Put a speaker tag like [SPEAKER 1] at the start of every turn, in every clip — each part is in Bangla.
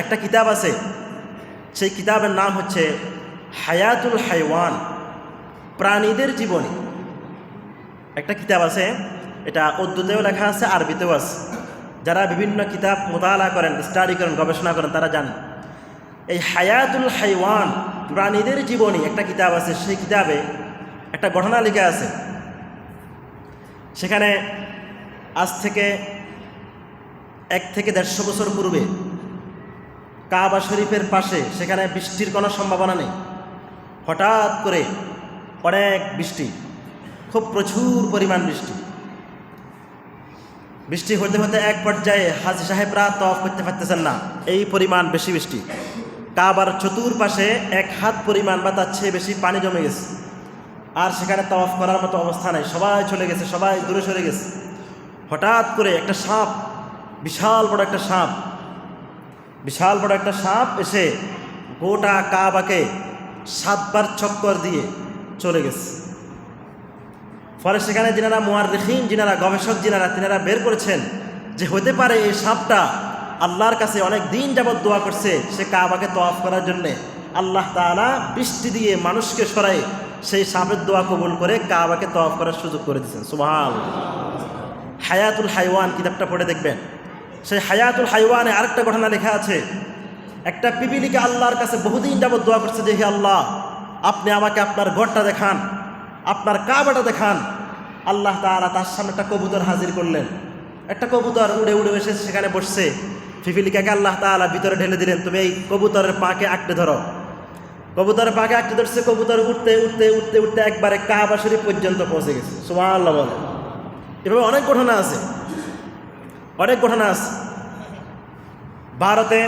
[SPEAKER 1] একটা কিতাব আছে, সেই কিতাবের নাম হচ্ছে হায়াতুল হাইওয়ান, প্রাণীদের জীবনী। একটা কিতাব আছে, এটা উর্দুতেও লেখা আছে, আরবিতেও আছে। যারা বিভিন্ন কিতাব মোতালা করেন, স্টাডি করেন, গবেষণা করেন, তারা জানেন এই হায়াতুল হাইওয়ান, প্রাণীদের জীবনী একটা কিতাব আছে। সেই কিতাবে একটা ঘটনা লেখা আছে। সেখানে আজ থেকে 1 থেকে 150 বছর পূর্বে কাবা শরীফের পাশে, সেখানে বৃষ্টির কোনো সম্ভাবনা নেই। হঠাৎ করে অনেক বৃষ্টি, খুব প্রচুর পরিমাণ বৃষ্টি হতে হতে এক পর্যায়ে হাজী সাহেবরা তওয়াফ করতে পারতেছেন না, এই পরিমাণ বেশি বৃষ্টি। কাবার চতুর্পাশে 1 হাত পরিমাণ বা তার চেয়ে বেশি পানি জমে গেছে, আর সেখানে তওয়াফ করার মতো অবস্থা নেই। সবাই চলে গেছে, সবাই দূরে সরে গেছে। হঠাৎ করে একটা সাপ, বিশাল বড় একটা সাপ এসে গোটা কাবাকে 7 বার চক্কর দিয়ে চলে গেছে। ফলে সেখানে যিনারা মুআররিখিন, যিনারা গবেষক, তিনারা বের করেছেন যে হতে পারে এই সাপটা আল্লাহর কাছে অনেক দিন যাবৎ দোয়া করছে সে কাবাকে তওয়াফ করার জন্যে। আল্লাহ তাআলা বৃষ্টি দিয়ে মানুষকে সরাই সেই সাপের দোয়া কবুল করে কাবাকে তওয়াফ করার সুযোগ করে দিয়েছেন। সুবহানাল্লাহ। হায়াতুল হাইওয়ান কিতাবটা পড়ে দেখবেন। সেই হায়াতুল হাইওয়ানে আরেকটা ঘটনা লেখা আছে। একটা পিপিলিকা আল্লাহর কাছে বহুদিন যাবৎ দোয়া করছে যে হে আল্লাহ, আপনি আমাকে আপনার ঘরটা দেখান, আপনার কাবাটা দেখান। আল্লাহ তাআলা তার সামনে একটা কবুতর হাজির করলেন। একটা কবুতর উড়ে উড়ে এসে সেখানে বসছে। পিপিলিকাকে আল্লাহ তাআলা ভিতরে ঢেলে দিলেন, তুমি এই কবুতরের পাকে আঁকড়ে ধরো। কবুতরের পাকে আঁকড়ে ধরছে। কবুতর উঠতে উঠতে উঠতে উঠতে একবারে কাবা শরীফ পর্যন্ত পৌঁছে গেছে। সুবহানাল্লাহ বলে। এভাবে অনেক ঘটনা আছে। ভারতে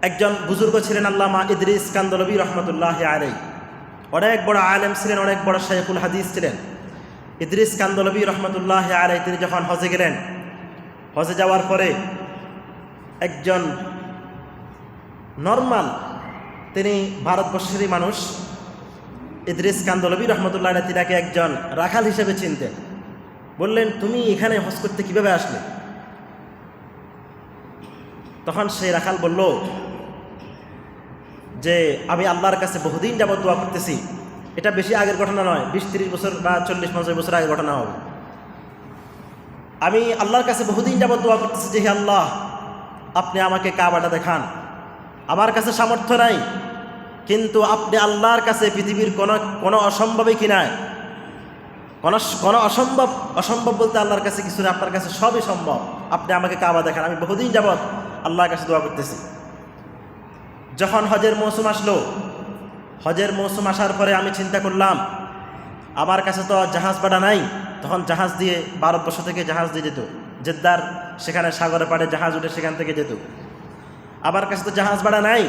[SPEAKER 1] একজন বুজুর্গ ছিলেন আল্লামা ইদ্রিস কান্দলবী রহমতুল্লাহি আলাইহি। অনেক বড় আলেম ছিলেন, অনেক বড় শাইখুল হাদিস ছিলেন ইদ্রিস কান্দলবী রহমতুল্লাহি আলাইহি। তিনি যখন হজে গেলেন, হজে যাওয়ার পরে একজন নরমাল, তিনি ভারতবর্ষেরই মানুষ, ইদ্রিস কান্দলবী রহমতুল্লাহি আলাইহি তিনাকে একজন রাখাল হিসেবে চিনতেন। বললেন, তুমি এখানে হজ করতে কিভাবে আসলে? তখন সেই রাখাল বলল যে আমি আল্লাহর কাছে বহুদিন যাবৎ দোয়া করতেছি। এটা বেশি আগের ঘটনা নয়, 20-30 বছর বা 40-50 বছর আগের ঘটনা হবে। আমি আল্লাহর কাছে বহুদিন যাবৎ দোয়া করতেছি যে হে আল্লাহ, আপনি আমাকে কাবাটা দেখান। আমার কাছে সামর্থ্য নাই, কিন্তু আপনি আল্লাহর কাছে পৃথিবীর কোনো অসম্ভবই কি নাই, কোনো অসম্ভব বলতে আল্লাহর কাছে কিছু নেই। আপনার কাছে সবই সম্ভব, আপনি আমাকে কাবা দেখান। আমি বহুদিন যাবৎ আল্লাহর কাছে দোয়া করতেছি। যখন হজের মৌসুম আসলো, হজের মৌসুম আসার পরে আমি চিন্তা করলাম আমার কাছে তো জাহাজ ভাড়া নাই। তখন জাহাজ দিয়ে, ভারতবর্ষ থেকে জাহাজ দিয়ে যেত জেদ্দার, সেখানে সাগরে পাড়ে জাহাজ উঠে সেখান থেকে যেত। আমার কাছে তো জাহাজ ভাড়া নাই।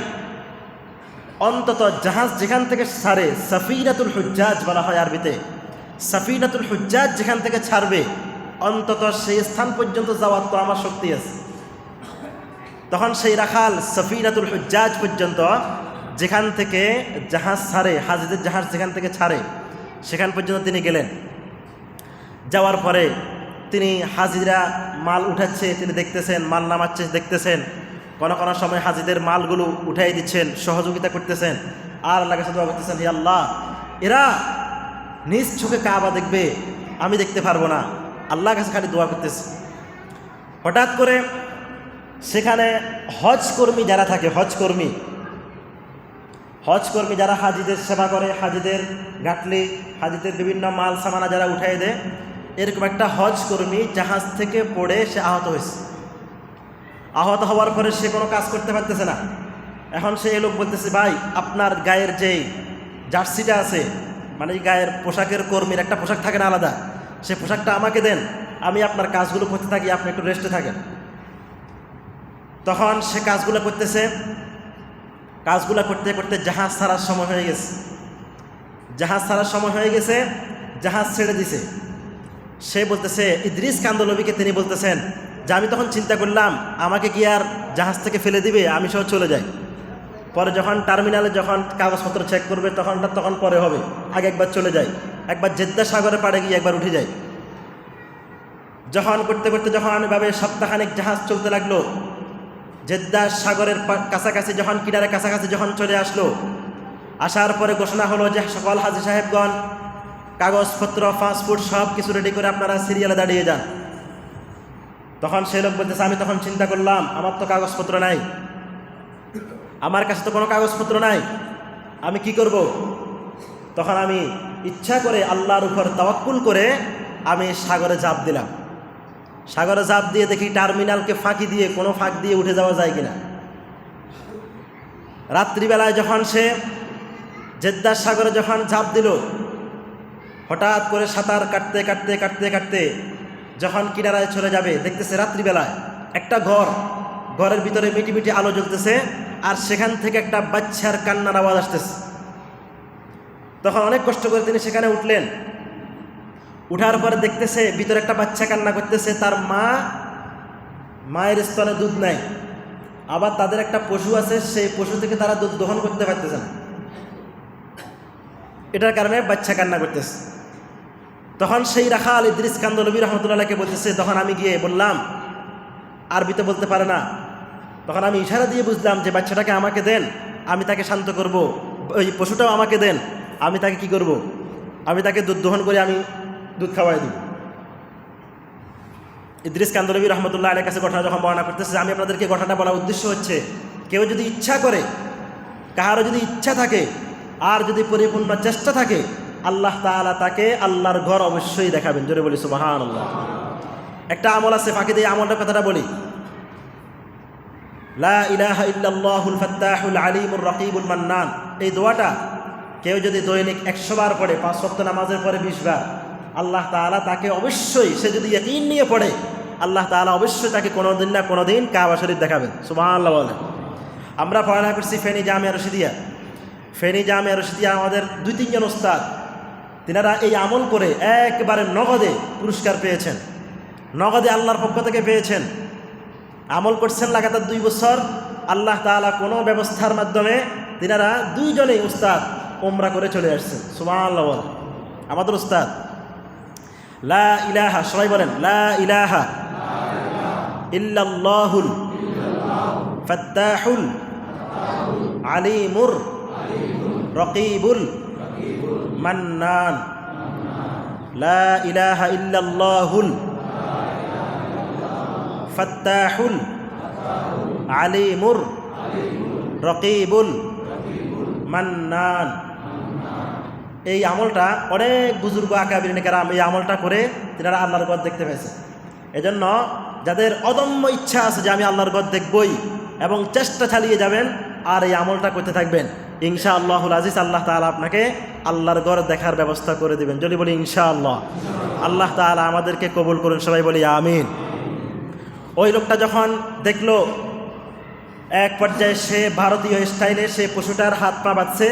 [SPEAKER 1] অন্তত জাহাজ যেখান থেকে ছাড়ে, সাফিনাতুল হুজ্জাজ বলা হয় আরবিতে, সাফিনাতুল হুজ্জাজ যেখান থেকে ছাড়বে, অন্তত সেই স্থান পর্যন্ত যাওয়ার তো আমার শক্তি আছে। তখন সেই রাখাল সাফিনাতুল হুজ্জাজ পর্যন্ত, যেখান থেকে জাহাজ ছাড়ে, হাজিদের জাহাজ যেখান থেকে ছাড়ে, সেখান পর্যন্ত তিনি গেলেন। যাওয়ার পরে তিনি হাজিরা মাল উঠাচ্ছে, তিনি দেখতেছেন, মাল নামাচ্ছে দেখতেছেন। কোনো সময় হাজিদের মালগুলো উঠাই দিচ্ছেন, সহযোগিতা করতেছেন, আর আল্লাহর কাছে দোয়া করতেছেন, হে আল্লাহ, এরা নিজ চোখে কাবা দেখবে, আমি দেখতে পারবো না। আল্লাহর কাছে খালি দোয়া করতেছে। হঠাৎ করে সেখানে হজকর্মী যারা থাকে, হজকর্মী যারা হাজিদের সেবা করে, হাজিদের গাটলি, হাজিদের বিভিন্ন মাল সামানা যারা উঠাই দেয়, এরকম একটা হজকর্মী জাহাজ থেকে পড়ে সে আহত হয়েছে। আহত হওয়ার পরে সে কোনো কাজ করতে পারতেছে না। এখন সে লোক বলতেছে, ভাই, আপনার গায়ের যেই জার্সিটা আছে, মানে গায়ের পোশাকের কর্মীর একটা পোশাক থাকে না আলাদা, সে পোশাকটা আমাকে দেন, আমি আপনার কাজগুলো করতে থাকি, আপনি একটু রেস্টে থাকেন। তখন সে কাজগুলো করতেছে। কাজগুলো করতে করতে জাহাজ ছাড়ার সময় হয়ে গেছে। জাহাজ ছেড়ে দিছে। সে বলতেছে, ইদ্রিস কান্দলবীকে তিনি বলতেছেন যে আমি তখন চিন্তা করলাম আমাকে কি আর জাহাজ থেকে ফেলে দিবে, আমি সহ চলে যাই। পরে যখন টার্মিনালে যখন কাগজপত্র চেক করবে তখন পরে হবে, আগে একবার চলে যাই, একবার জেদ্দা সাগরে পাড়ে গিয়ে একবার উঠে যাই। যখন করতে করতে যখন এভাবে সপ্তাহখানেক জাহাজ চলতে লাগলো, জেদ্দা সাগরের কাছাকাছি যখন কিনারের কাছাকাছি যখন চলে আসলো, আসার পরে ঘোষণা হলো যে সকল হাজী সাহেবগণ কাগজপত্র পাসপোর্ট সব কিছু রেডি করে আপনারা সিরিয়ালে দাঁড়িয়ে যান। তখন সেই লোক বলতেছে, আমি তখন চিন্তা করলাম আমার তো কাগজপত্র নাই, আমার কাছে তো কোনো কাগজপত্র নাই, আমি কি করব? তখন আমি ইচ্ছা করে আল্লাহর উপর তাওয়াক্কুল করে আমি সাগরে ঝাঁপ দিলাম। সাগরে ঝাঁপ দিয়ে দেখি টার্মিনালকে ফাঁকি দিয়ে কোনো ফাঁক দিয়ে উঠে যাওয়া যায় কিনা। রাত্রিবেলায় যখন সে জেদ্দার সাগরে যখন ঝাঁপ দিল, হঠাৎ করে সাঁতার কাটতে কাটতে কাটতে কাটতে যখন কিনারায় চলে যাবে, দেখতেছে রাত্রিবেলায় একটা ঘরের ভিতরে মিটি মিটি আলো জ্বলতেছে, আর সেখান থেকে একটা বাচ্চার কান্নার আওয়াজ আসতেছে। তখন অনেক কষ্ট করে তিনি সেখানে উঠলেন। উঠার পরে দেখতেছে ভিতরে একটা বাচ্চা কান্না করতেছে, তার মায়ের স্তনে দুধ নেয়, আবার তাদের একটা পশু আছে, সেই পশু থেকে তারা দুধ দহন করতে পারতেছে না, এটার কারণে বাচ্চা কান্না করতেছে। তখন সেই রাখাল ইদ্রিস কান্দলবী রহমতুল্লাহকে বলতেছে, তখন আমি গিয়ে বললাম, আরবিতে বলতে পারে না, তখন আমি ইশারা দিয়ে বুঝলাম যে বাচ্চাটাকে আমাকে দেন, আমি তাকে শান্ত করব, ওই পশুটাও আমাকে দেন, আমি তাকে কি করব? আমি তাকে দুধ দহন করে আমি দুধ খাওয়াই দিব। ইদ্রিস কান্দলবী রহমতুল্লাহ আলাইহির কাছে ঘটনা যখন বর্ণনা করতেছে, আমি আপনাদেরকে ঘটনাটা বলার উদ্দেশ্য হচ্ছে, কেউ যদি ইচ্ছা করে, কাহারও যদি ইচ্ছা থাকে আর যদি পরিপূর্ণ চেষ্টা থাকে, আল্লাহ তাআলা তাকে আল্লাহর ঘর অবশ্যই দেখাবেন। জোরে বলি সুবহানাল্লাহ। একটা আমল আছে, ফাঁকি দিয়ে আমলটার কথাটা বলি। লা ইলাহা ইল্লাল্লাহুল ফাত্তাহুল আলিমুর রাকিবুল মান্নান, এই দোয়াটা কেউ যদি দৈনিক 100 বার পড়ে, 5 ওয়াক্ত নামাজের পরে 20 বার, আল্লাহ তাআলা তাকে অবশ্যই, সে যদি ইয়াকিন নিয়ে পড়ে, আল্লাহ তাআলা অবশ্যই তাকে কোনোদিন না কোনোদিন কাবা শরীফ দেখাবেন। সুবহানাল্লাহ বলেন। আমরা পড়াশোনা করছি ফেনী জামিয়া রশিদিয়া। ফেনী জামিয়া রশিদিয়া আমাদের 2-3 জন ওস্তাদ, তিনারা এই আমল করে একবারে নগদে পুরস্কার পেয়েছেন, নগদে আল্লাহর পক্ষ থেকে পেয়েছেন। আমল করছেন লাগাতার 2 বছর। আল্লাহ তাআলা কোনো ব্যবস্থার মাধ্যমে তিনারা 2 জনেই উস্তাদ উমরা করে চলে আসছেন। সুবহানাল্লাহ বলেন। আমাদের উস্তাদ লা ইলাহা, সবাই বলেন লা ইলাহা ইল্লাল্লাহুল ফাত্তাহুল আলিমুর রকিবুল মান্নান। লা ইলাহা ইল্লাল্লাহুল ফাত্তাহুল আলিমুর রকিবুল মান্নান। এই আমলটা অনেক বুজুর্গ আকাবিরিন কেরাম এই আমলটা করে তিনারা আল্লাহর ঘর দেখতে পেয়েছে। এজন্য যাদের অদম্য ইচ্ছা আছে যে আমি আল্লাহর ঘর দেখবই, এবং চেষ্টা চালিয়ে যাবেন আর এই আমলটা করতে থাকবেন, ইনশাআল্লাহুল আজিজ আল্লাহ তাআলা আপনাকে আল্লাহর ঘর দেখার ব্যবস্থা করে দিবেন। যদি বলি ইনশাআল্লাহ। আল্লাহ তাআলা আমাদেরকে কবুল করুন, সবাই বলি আমিন। ওই লোকটা যখন দেখলো, এক পর্যায়ে সে ভারতীয় স্টাইলে সে পশুটার হাত পা বাঁধছে,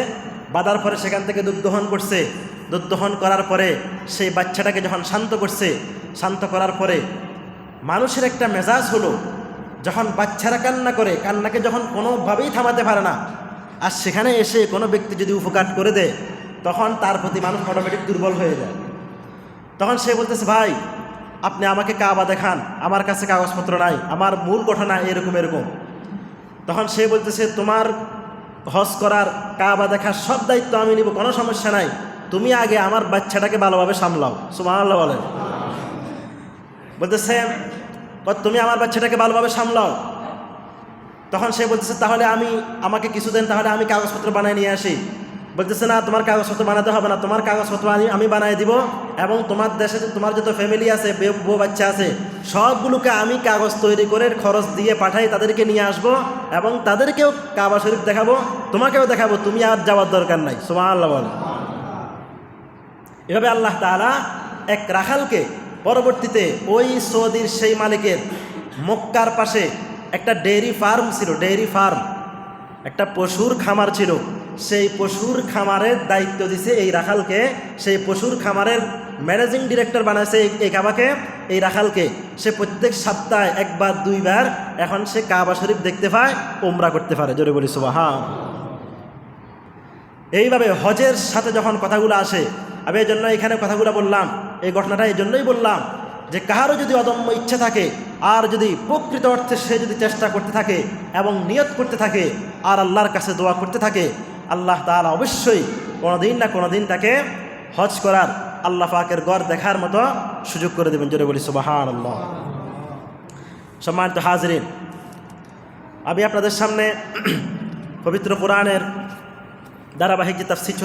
[SPEAKER 1] বাঁধার পরে সেখান থেকে দুধ দহন করছে। দুধ দহন করার পরে সেই বাচ্চাটাকে যখন শান্ত করছে, শান্ত করার পরে মানুষের একটা মেজাজ হলো, যখন বাচ্চারা কান্না করে, কান্নাকে যখন কোনোভাবেই থামাতে পারে না, আর সেখানে এসে কোনো ব্যক্তি যদি উপকার করে দেয়, তখন তার প্রতি মানুষ অটোমেটিক দুর্বল হয়ে যায়। তখন সে বলতেছে, ভাই আপনি আমাকে কাবা দেখান, আমার কাছে কাগজপত্র নাই, আমার মূল ঘটনা এরকম এরকম। তখন সে বলতেছে, তোমার হজ করার, কাবা দেখার সব দায়িত্ব আমি নিব, কোনো সমস্যা নাই, তুমি আগে আমার বাচ্চাটাকে ভালোভাবে সামলাও। সুবহানাল্লাহ বলেন। বলতেছে, তুমি আমার বাচ্চাটাকে ভালোভাবে সামলাও। তখন সে বলতেছে, তাহলে আমাকে কিছু দেন, তাহলে আমি কাগজপত্র বানিয়ে নিয়ে আসি। বলতেছে, না তোমার কাগজপত্র বানাতে হবে না, তোমার কাগজপত্র আমি বানিয়ে দিব, এবং তোমার দেশে তোমার যত ফ্যামিলি আছে, বউ বাচ্চা আছে, সবগুলোকে আমি কাগজ তৈরি করে খরচ দিয়ে পাঠাই, তাদেরকে নিয়ে আসবো এবং তাদেরকেও কাবা শরীফ দেখাবো, তোমাকেও দেখাবো, তুমি আর যাওয়ার দরকার নাই। সুবহানাল্লাহ বলেন। এভাবে আল্লাহ তাআলা এক রাখালকে পরবর্তীতে ওই সৌদির সেই মালিকের মক্কার পাশে একটা ডেইরি ফার্ম ছিল, ডেইরি ফার্ম, একটা পশুর খামার ছিল, সেই পশুর খামারের দায়িত্ব দিছে এই রাখালকে। সেই পশুর খামারের ম্যানেজিং ডিরেক্টর বানাইছে এই কাবাকে, এই রাখালকে। সে প্রত্যেক সপ্তাহে 1 বার 2 বার এখন সে কাবা শরীফ দেখতে পায়, উমরা করতে পারে। জোরে বলি সুবহান। এইভাবে হজের সাথে যখন কথাগুলো আসে, আমি এই জন্য এখানে কথাগুলো বললাম, এই ঘটনাটা এই জন্যই বললাম যে কাহারও যদি অদম্য ইচ্ছা থাকে আর যদি প্রকৃত অর্থে সে যদি চেষ্টা করতে থাকে এবং নিয়ত করতে থাকে আর আল্লাহর কাছে দোয়া করতে থাকে, আল্লাহ তাআলা অবশ্যই কোনোদিন না কোনোদিন তাকে হজ করার, আল্লাহ পাকের ঘর দেখার মতো সুযোগ করে দেবেন। জোরে বলি সুবহানাল্লাহ। সম্মানিত হাজরিন, আমি আপনাদের সামনে পবিত্র কোরআনের ধারাবাহিক যে তাফসীর